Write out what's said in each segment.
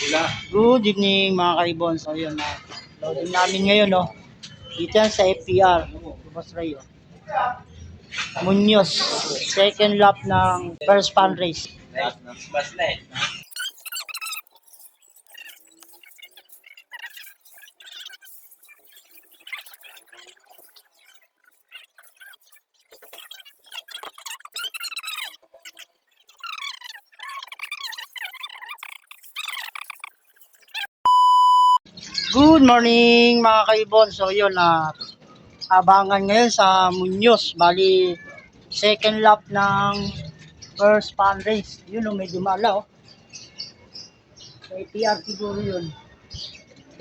Good evening mga kaibon. So yun na. Loading namin ngayon no. Dito yan sa FPR. Boss Ray. Muñoz. Second lap ng first fundraise. Good morning mga kaibon. So yun na. Abangan ngayon sa Muñoz. Bali second lap ng first fundraise. Yun o, medyo mala oh. APR siguro yun.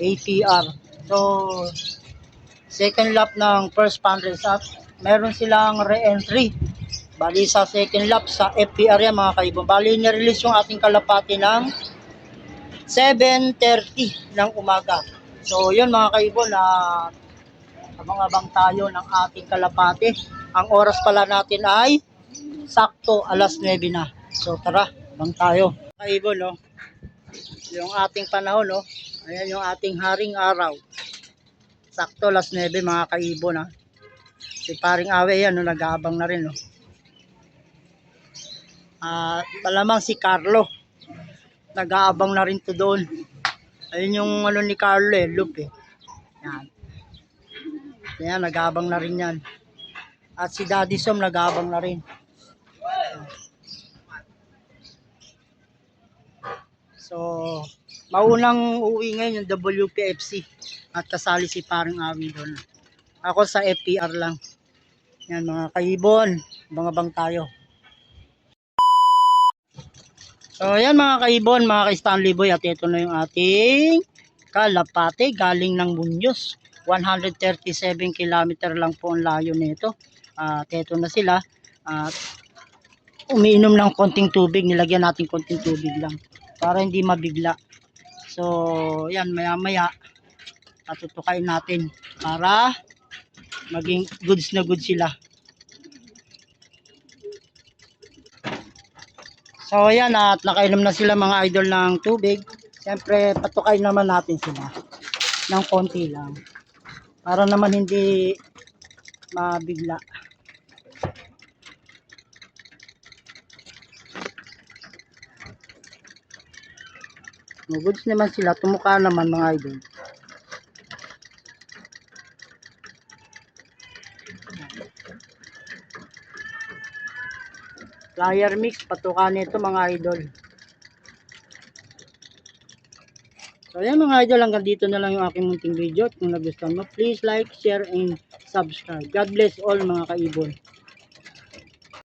APR. So second lap ng first fundraise at meron silang re-entry. Bali sa second lap sa FPR yan mga kaibon. Bali nirelease yung ating kalapati ng 7:30 ng umaga. So yun mga kaibon, abang-abang tayo ng ating kalapati. Ang oras pala natin ay sakto alas 9 na. So tara, abang tayo. Kaibon no, yung ating panahon no, ayan yung ating haring araw. Sakto alas 9 mga kaibon ha. Si paring Awe yan no, nag-aabang na rin no. Malamang si Carlo nag-aabang na rin to doon. Ayun yung ano ni Carlo loop yan. Yan, nag-aabang na rin yan. At si Daddy Som nag-aabang na rin. So maunang uwi ngayon yung WPFC at kasali si paring Awi doon. Ako sa FPR lang. Yan mga kaibon, abang-abang tayo. So yan mga kaibon, mga ka-Stanley Boy, at ito na yung ating kalapate galing ng Muñoz. 137 km lang po ang layo nito. At ito na sila. At umiinom ng konting tubig, nilagyan natin konting tubig lang para hindi mabigla. So yan, maya maya patutukain natin para maging goods na goods sila. So ayan, at nakainom na sila mga idol ng tubig. Siyempre patukay naman natin sila ng konti lang para naman hindi mabigla. Goods naman sila, tumuka naman mga idol. Flyer mix, patuka nito mga idol. So ayan mga idol, hanggang dito na lang yung aking munting video. At kung nagustuhan mo, please like, share, and subscribe. God bless all mga kaibon.